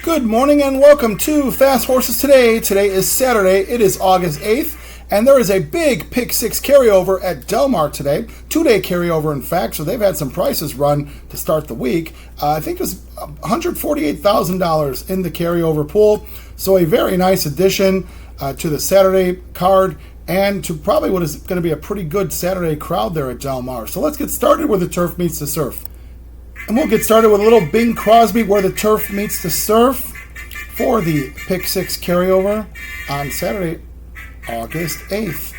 Good morning and welcome to Fast Horses Today. Today is Saturday. It is August 8th, and there is a big Pick 6 carryover at Del Mar today. 2-day carryover, in fact, so they've had some prices run to start the week. I think it was $148,000 in the carryover pool, so a very nice addition to the Saturday card and to probably what is going to be a pretty good Saturday crowd there at Del Mar. So let's get started where the turf meets the surf. And we'll get started with a little Bing Crosby where the turf meets the surf for the Pick 6 carryover on Saturday, August 8th.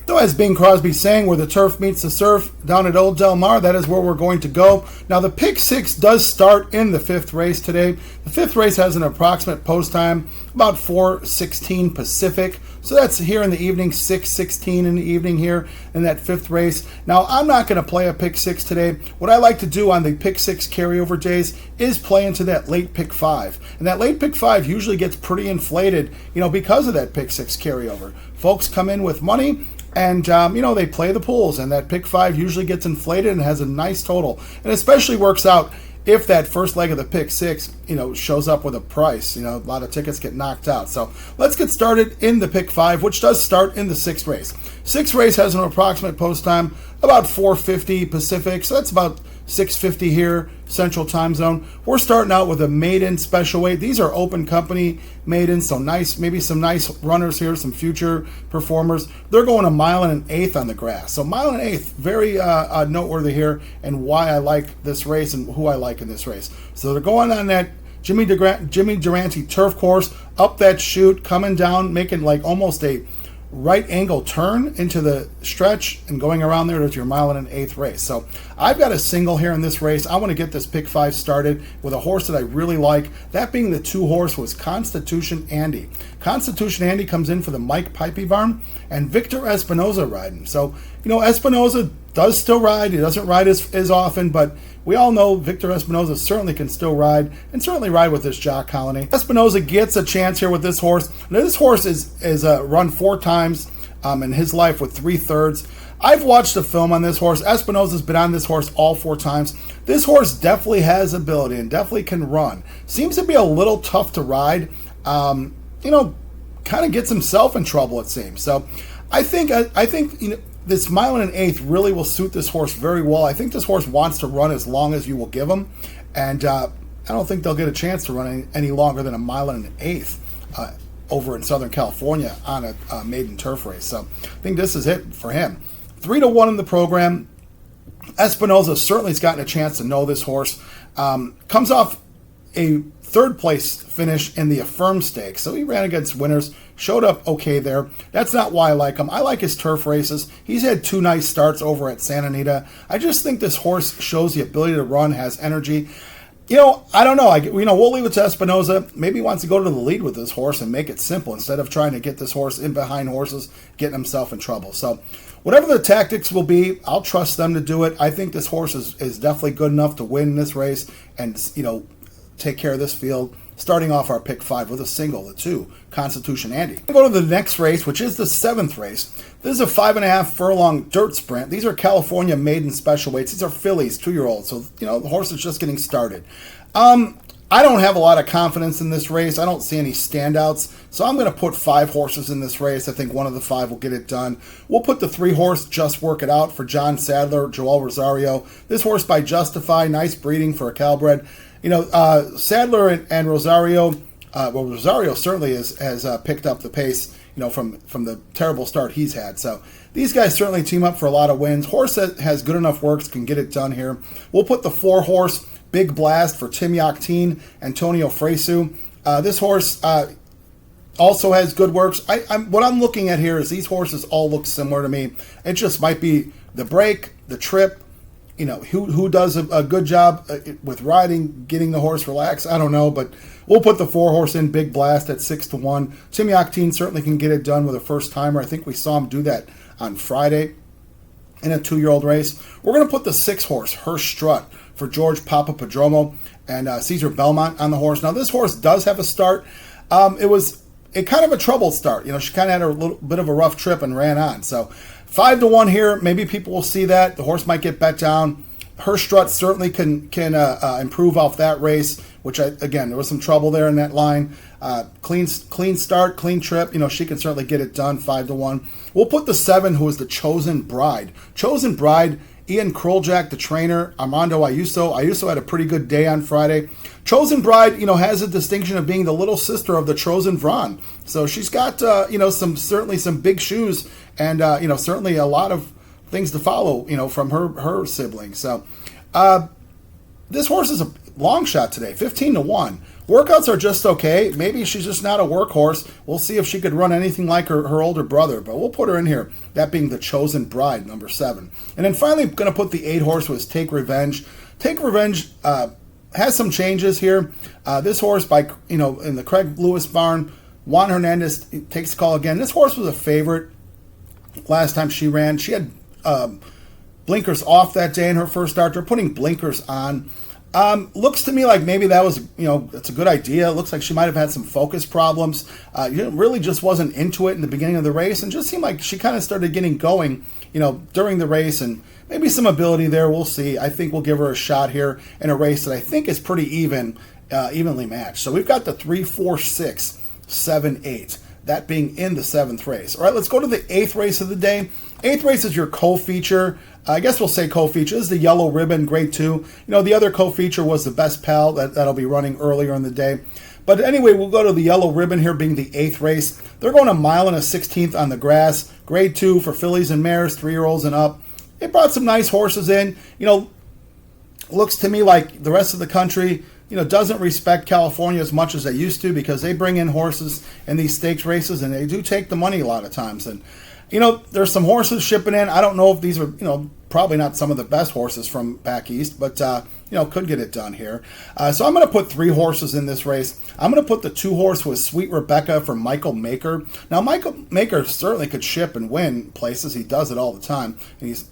So as Bing Crosby saying, where the turf meets the surf down at Old Del Mar, that is where we're going to go. Now the Pick 6 does start in the fifth race today. The fifth race has an approximate post time, about 4:16 Pacific. So that's here in the evening, 6:16 in the evening here in that fifth race. Now I'm not going to play a Pick 6 today. What I like to do on the Pick 6 carryover days is play into that late Pick 5. And that late Pick 5 usually gets pretty inflated, because of that Pick 6 carryover. Folks come in with money, and, they play the pools, and that Pick 5 usually gets inflated and has a nice total. And especially works out if that first leg of the Pick 6, shows up with a price. A lot of tickets get knocked out. So let's get started in the Pick 5, which does start in the sixth race. Sixth race has an approximate post time, about 4:50 Pacific, so that's about 6:50 here, Central Time Zone. We're starting out with a maiden special weight. These are open company maidens, so nice, maybe some nice runners here, some future performers. They're going a mile and an eighth on the grass. So mile and an eighth, very noteworthy here, and why I like this race and who I like in this race. So they're going on that Jimmy Durante turf course, up that chute, coming down, making like almost a right angle turn into the stretch and going around there to your mile and an eighth race. So I've got a single here in this race. I want to get this Pick 5 started with a horse that I really like. That being the 2 horse was Constitution Andy. Constitution Andy comes in for the Mike Pipey barn and Victor Espinoza riding. So, Espinoza does still ride. He doesn't ride as often, but we all know Victor Espinoza certainly can still ride and certainly ride with this jock colony. Espinoza gets a chance here with this horse. Now, this horse is run 4 times in his life with 3/3. I've watched the film on this horse. Espinoza's been on this horse all 4 times. This horse definitely has ability and definitely can run. Seems to be a little tough to ride. Kind of gets himself in trouble, it seems. So I think this mile and an eighth really will suit this horse very well. I think this horse wants to run as long as you will give him, and I don't think they'll get a chance to run any longer than a mile and an eighth over in Southern California on a maiden turf race. So I think this is it for him. 3-1 in the program. Espinoza certainly has gotten a chance to know this horse. Comes off a third place finish in the Affirm Stakes. So he ran against winners, showed up okay there. That's not why I like him. I like his turf races. He's had 2 nice starts over at Santa Anita. I just think this horse shows the ability to run, has energy. I don't know. We'll leave it to Espinoza. Maybe he wants to go to the lead with this horse and make it simple instead of trying to get this horse in behind horses, getting himself in trouble. So whatever the tactics will be, I'll trust them to do it. I think this horse is definitely good enough to win this race and, take care of this field, starting off our Pick 5 with a single, the 2, Constitution Andy. We'll go to the next race, which is the 7th race. This is a 5.5 furlong dirt sprint. These are California maiden special weights. These are fillies, 2-year-olds. So, the horse is just getting started. I don't have a lot of confidence in this race. I don't see any standouts. So I'm going to put 5 horses in this race. I think one of the 5 will get it done. We'll put the 3 horse Just Work It Out for John Sadler, Joel Rosario. This horse by Justify, nice breeding for a Calbred. Sadler and Rosario, Rosario certainly has picked up the pace, from the terrible start he's had. So these guys certainly team up for a lot of wins. Horse that has good enough works can get it done here. We'll put the 4 horse Big Blast for Tim Yakteen, Antonio Fresu. This horse also has good works. What I'm looking at here is these horses all look similar to me. It just might be the break, the trip, who does a good job with riding, getting the horse relaxed. I don't know, but we'll put the 4 horse in Big Blast at 6-1. Tim Yakteen certainly can get it done with a first timer. I think we saw him do that on Friday. in a 2-year-old race. We're going to put the 6 horse, Her Strut, for George Papadromo and Cesar Belmont on the horse. Now, this horse does have a start. It was kind of a troubled start. She kind of had a little bit of a rough trip and ran on. So 5-1 here. Maybe people will see that. The horse might get bet down. Her Strut certainly can improve off that race, which, again, there was some trouble there in that line. Clean start, clean trip. She can certainly get it done, 5-1. We'll put the 7, who is the Chosen Bride. Chosen Bride, Ian Kroljak, the trainer, Armando Ayuso. Ayuso had a pretty good day on Friday. Chosen Bride, has a distinction of being the little sister of the Chosen Vron. So she's got, certainly some big shoes and, certainly a lot of things to follow, from her siblings. So this horse is a long shot today, 15-1. Workouts are just okay. Maybe she's just not a workhorse. We'll see if she could run anything like her older brother, but we'll put her in here, that being the Chosen Bride, number 7. And then finally, going to put the 8 horse was Take Revenge. Take Revenge has some changes here. This horse in the Craig Lewis barn, Juan Hernandez takes the call again. This horse was a favorite last time she ran. She had blinkers off that day in her first start. They're putting blinkers on. Looks to me like maybe that was, it's a good idea. It looks like she might have had some focus problems. Really just wasn't into it in the beginning of the race, and just seemed like she kind of started getting going, during the race, and maybe some ability there. We'll see. I think we'll give her a shot here in a race that I think is pretty evenly matched. So we've got the 3, 4, 6, 7, 8. That being in the 7th race. All right, let's go to the 8th race of the day. 8th race is your co-feature. I guess we'll say co-feature. This is the Yellow Ribbon, Grade 2. The other co-feature was the Best Pal. That'll be running earlier in the day. But anyway, we'll go to the Yellow Ribbon here, being the 8th race. They're going 1 mile and a 16th on the grass. Grade 2 for fillies and mares, 3-year-olds and up. They brought some nice horses in. Looks to me like the rest of the country, doesn't respect California as much as they used to, because they bring in horses in these stakes races, and they do take the money a lot of times. And, there's some horses shipping in. I don't know if these are, probably not some of the best horses from back east, but, could get it done here. So I'm going to put 3 horses in this race. I'm going to put the 2 horse with Sweet Rebecca for Michael Maker. Now, Michael Maker certainly could ship and win places. He does it all the time, and he's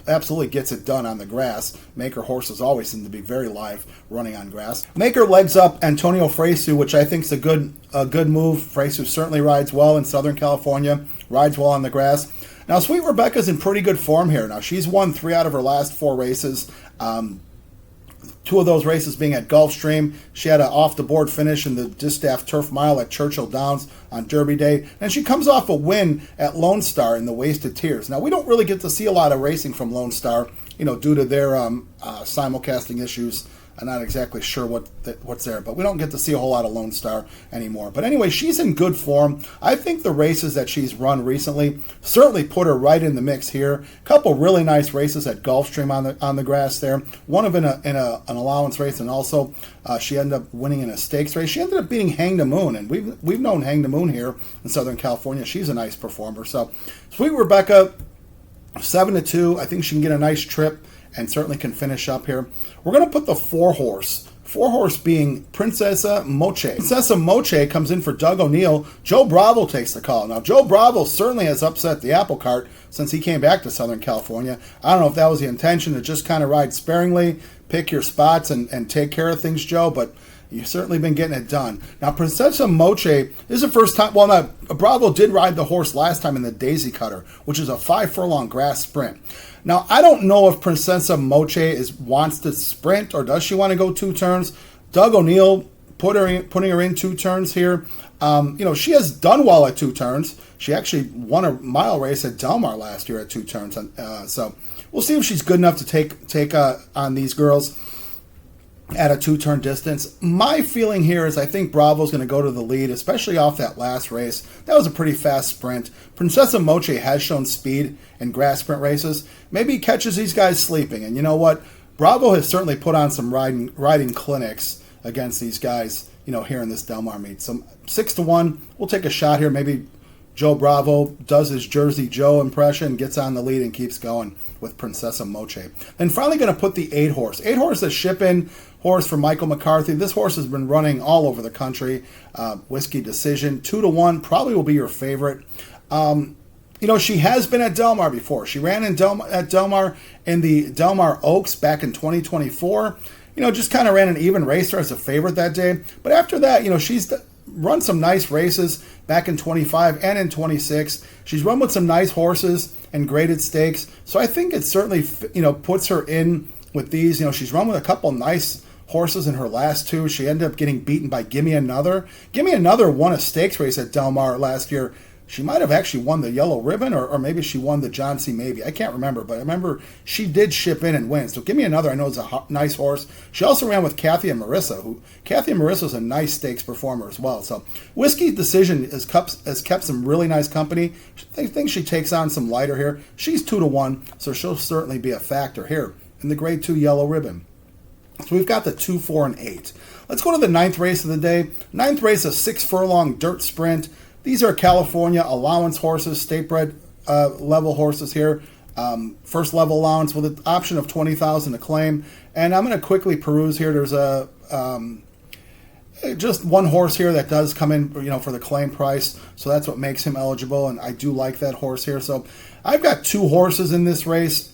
absolutely gets it done on the grass. Maker horses always seem to be very live running on grass. Maker legs up Antonio Fresu, which I think is a good move. Fresu certainly rides well in Southern California, rides well on the grass. Now, Sweet Rebecca's in pretty good form here. Now, she's won 3 out of her last 4 races. 2 of those races being at Gulfstream. She had an off-the-board finish in the Distaff Turf Mile at Churchill Downs on Derby Day. And she comes off a win at Lone Star in the Wasted Tears. Now, we don't really get to see a lot of racing from Lone Star, due to their simulcasting issues. I'm not exactly sure what's there, but we don't get to see a whole lot of Lone Star anymore. But anyway, she's in good form. I think the races that she's run recently certainly put her right in the mix here. A couple really nice races at Gulfstream on the grass there. One of in an allowance race, and also she ended up winning in a stakes race. She ended up beating Hang the Moon, and we've known Hang the Moon here in Southern California. She's a nice performer. So Sweet Rebecca, 7-2. I think she can get a nice trip and certainly can finish up here. We're going to put the 4 horse. 4 horse being Princesa Moche. Princesa Moche comes in for Doug O'Neill. Joe Bravo takes the call. Now, Joe Bravo certainly has upset the apple cart since he came back to Southern California. I don't know if that was the intention, to just kind of ride sparingly, pick your spots, and take care of things, Joe, but you've certainly been getting it done. Now, Princesa Moche, this is the first time, Bravo did ride the horse last time in the Daisy Cutter, which is a 5-furlong grass sprint. Now, I don't know if Princesa Moche wants to sprint, or does she want to go 2 turns. Doug O'Neill putting her in 2 turns here. She has done well at 2 turns. She actually won a mile race at Del Mar last year at 2 turns. So we'll see if she's good enough to take on these girls at a 2-turn distance. My feeling here is I think Bravo's going to go to the lead, especially off that last race. That was a pretty fast sprint. Princesa Moche has shown speed in grass sprint races. Maybe he catches these guys sleeping. And you know what? Bravo has certainly put on some riding clinics against these guys, here in this Del Mar meet. So 6-1, we'll take a shot here. Maybe Joe Bravo does his Jersey Joe impression, gets on the lead, and keeps going with Princesa Moche. Then finally going to put the 8 horse. 8 horse is ship-in horse for Michael McCarthy. This horse has been running all over the country. Whiskey Decision, 2-1, probably will be your favorite. She has been at Del Mar before. She ran at Del Mar in the Del Mar Oaks back in 2024. Just kind of ran an even racer as a favorite that day. But after that, she's run some nice races back in 25 and in 26. She's run with some nice horses and graded stakes. So I think it certainly, puts her in with these. She's run with a couple nice horses in her last two. She ended up getting beaten by Gimme Another. Gimme Another won a stakes race at Del Mar last year. She might have actually won the Yellow Ribbon, or maybe she won the John C. Maybe. I can't remember, but I remember she did ship in and win. So Gimme Another, I know, is a nice horse. She also ran with Kathy and Marissa. Kathy and Marissa is a nice stakes performer as well. So Whiskey Decision has kept some really nice company. I think she takes on some lighter here. She's 2-1, so she'll certainly be a factor here in the Grade 2 Yellow Ribbon. So we've got the 2, 4, and 8. Let's go to the 9th race of the day. 9th race, a 6-furlong dirt sprint. These are California allowance horses, state-bred level horses here. First level allowance with an option of $20,000 to claim. And I'm going to quickly peruse here. There's just one horse here that does come in, for the claim price. So that's what makes him eligible. And I do like that horse here. So I've got 2 horses in this race.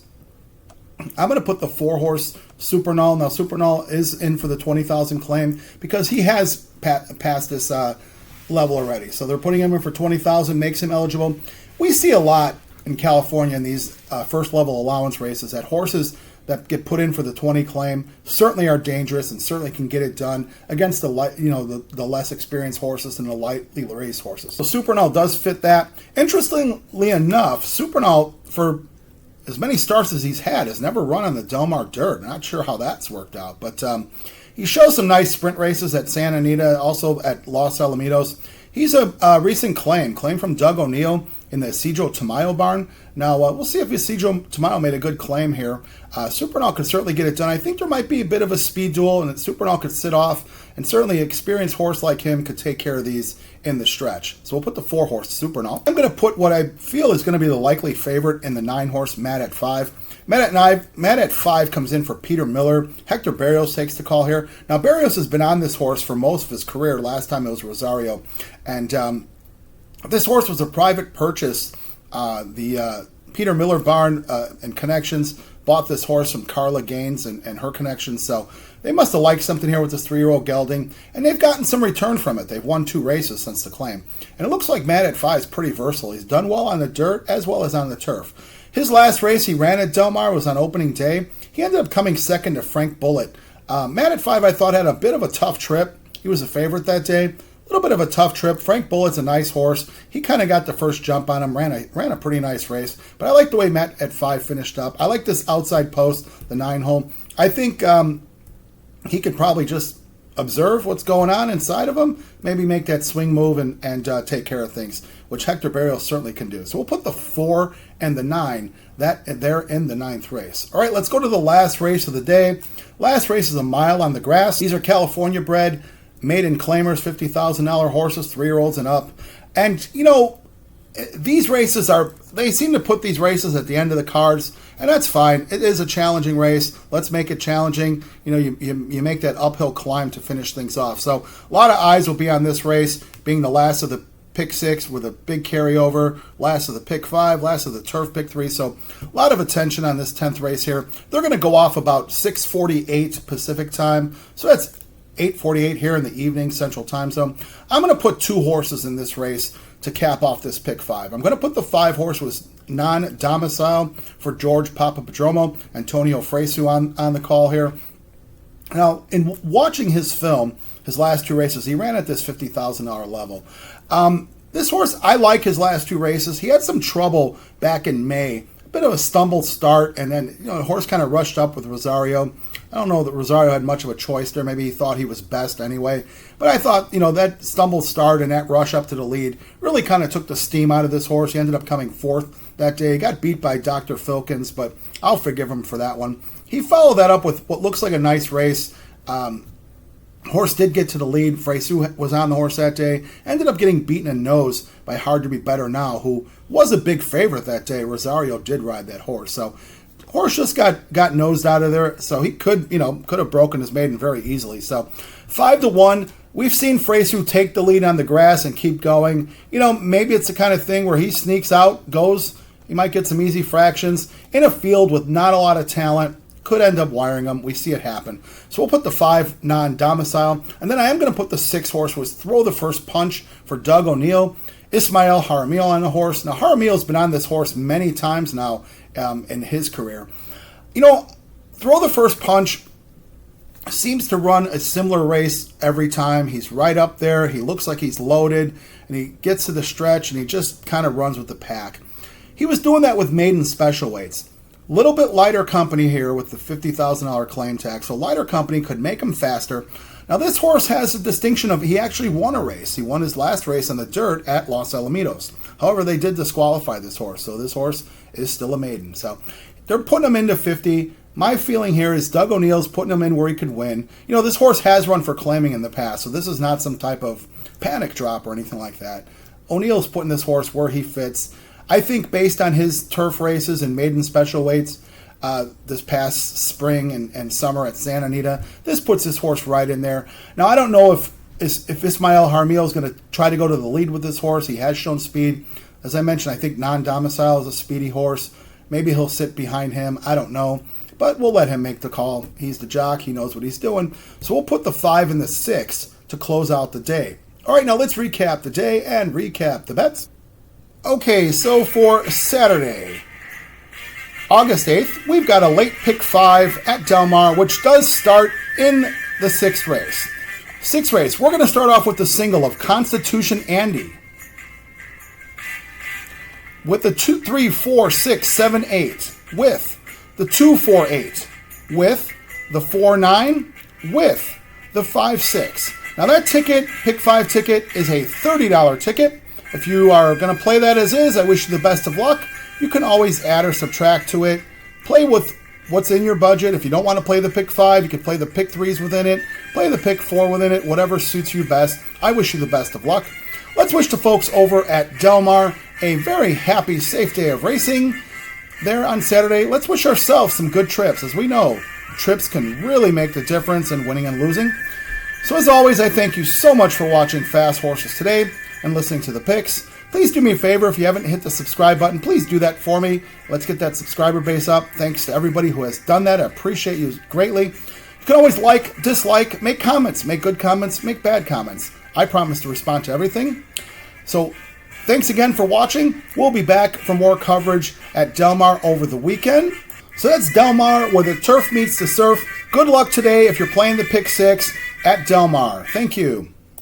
I'm going to put the 4-horse Super Null. Now, Super Null is in for the $20,000 claim because he has passed this level already. So they're putting him in for $20,000, makes him eligible. We see a lot in California in these first level allowance races that horses that get put in for the 20 claim certainly are dangerous and certainly can get it done against the less experienced horses and the lightly raced horses. So Super Null does fit that. Interestingly enough, Super Null, for as many starts as he's had, has never run on the Del Mar dirt. Not sure how that's worked out, but he shows some nice sprint races at Santa Anita, also at Los Alamitos. He's a recent claim from Doug O'Neill in the Isidro Tamayo barn. Now, we'll see if Isidro Tamayo made a good claim here. Supernal could certainly get it done. I think there might be a bit of a speed duel, and that Supernal could sit off, and certainly an experienced horse like him could take care of these in the stretch. So we'll put the 4-horse Supernal. I'm going to put what I feel is going to be the likely favorite in the 9-horse Mad at 5. Mad at 5 comes in for Peter Miller. Hector Barrios takes the call here. Now, Barrios has been on this horse for most of his career. Last time it was Rosario. And this horse was a private purchase. The Peter Miller barn and connections bought this horse from Carla Gaines and her connections. So they must have liked something here with this 3-year-old gelding. And they've gotten some return from it. They've won 2 races since the claim. And it looks like Mad at 5 is pretty versatile. He's done well on the dirt as well as on the turf. His last race he ran at Del Mar was on opening day. He ended up coming second to Frank Bullitt. Mad at 5, I thought, had a bit of a tough trip. He was a favorite that day. A little bit of a tough trip. Frank Bullitt's a nice horse. He kind of got the first jump on him, ran a pretty nice race. But I like the way Mad at 5 finished up. I like this outside post, the 9-hole. I think he could probably just observe what's going on inside of him, maybe make that swing move and take care of things, which Hector Barrios certainly can do. So we'll put the 4 and the 9 they're in the 9th race. All right, let's go to the last race of the day. Last race is a mile on the grass. These are California bred, maiden claimers, $50,000 horses, 3-year-olds and up. And, these races they seem to put these races at the end of the cards, and that's fine. It is a challenging race. Let's make it challenging. You make that uphill climb to finish things off. So a lot of eyes will be on this race, being the last of the pick 6 with a big carryover, last of the pick 5, last of the turf pick 3. So a lot of attention on this 10th race here. They're going to go off about 6:48 Pacific time. So that's 8:48 here in the evening Central Time Zone. I'm going to put 2 horses in this race to cap off this pick 5. I'm going to put the 5-horse with non-domicile for George Papapadromo, Antonio Fresu on the call here. Now, in watching his film, his last 2 races, he ran at this $50,000 level. This horse, I like his last 2 races. He had some trouble back in May. A bit of a stumbled start, and then the horse kind of rushed up with Rosario. I don't know that Rosario had much of a choice there. Maybe he thought he was best anyway. But I thought, that stumbled start and that rush up to the lead really kind of took the steam out of this horse. He ended up coming 4th that day. He got beat by Dr. Filkins, but I'll forgive him for that one. He followed that up with what looks like a nice race. Horse did get to the lead. Fresu was on the horse that day. Ended up getting beaten in nose by Hard to Be Better Now, who was a big favorite that day. Rosario did ride that horse. So horse just got nosed out of there. So he could have broken his maiden very easily. So 5-1. We've seen Fraser take the lead on the grass and keep going. You know, maybe it's the kind of thing where he sneaks out, goes, he might get some easy fractions. In a field with not a lot of talent, could end up wiring him. We see it happen. So we'll put the 5 non-domicile. And then I am going to put the 6 horse, was Throw the First Punch for Doug O'Neill. Ismail Jaramillo on the horse. Now, Jaramillo's been on this horse many times now in his career. You know, Throw the First Punch seems to run a similar race every time. He's right up there. He looks like he's loaded, and he gets to the stretch, and he just kind of runs with the pack. He was doing that with maiden special weights. Little bit lighter company here with the $50,000 claim tag, so lighter company could make him faster. Now, this horse has a distinction of he actually won a race. He won his last race on the dirt at Los Alamitos. However, they did disqualify this horse, so this horse is still a maiden. So they're putting him into 50. My feeling here is Doug O'Neill's putting him in where he could win. You know, this horse has run for claiming in the past, so this is not some type of panic drop or anything like that. O'Neill's putting this horse where he fits. I think based on his turf races and maiden special weights this past spring and summer at Santa Anita, this puts this horse right in there. Now, I don't know if Ismail Jaramillo is going to try to go to the lead with this horse. He has shown speed. As I mentioned, I think non-domicile is a speedy horse. Maybe he'll sit behind him. I don't know. But we'll let him make the call. He's the jock. He knows what he's doing. So we'll put the 5 and the 6 to close out the day. All right, now let's recap the day and recap the bets. Okay, so for Saturday, August 8th, we've got a late pick 5 at Del Mar, which does start in the 6th race. 6th race, we're going to start off with the single of Constitution Andy. With the 2, 3, 4, 6, 7, 8. With the 2, 4, 8. With the 4, 9. With the 5, 6. Now that ticket, pick 5 ticket, is a $30 ticket. If you are going to play that as is, I wish you the best of luck. You can always add or subtract to it. Play with what's in your budget. If you don't want to play the pick 5, you can play the pick 3s within it. Play the pick 4 within it, whatever suits you best. I wish you the best of luck. Let's wish the folks over at Del Mar a very happy, safe day of racing there on Saturday. Let's wish ourselves some good trips. As we know, trips can really make the difference in winning and losing. So as always, I thank you so much for watching Fast Horses today and listening to the picks. Please do me a favor, if you haven't hit the subscribe button, please do that for me. Let's get that subscriber base up. Thanks to everybody who has done that. I appreciate you greatly. You can always like, dislike, make comments, make good comments, make bad comments. I promise to respond to everything. So thanks again for watching. We'll be back for more coverage at Del Mar over the weekend. So that's Del Mar, where the turf meets the surf. Good luck today if you're playing the pick 6 at Del Mar. Thank you.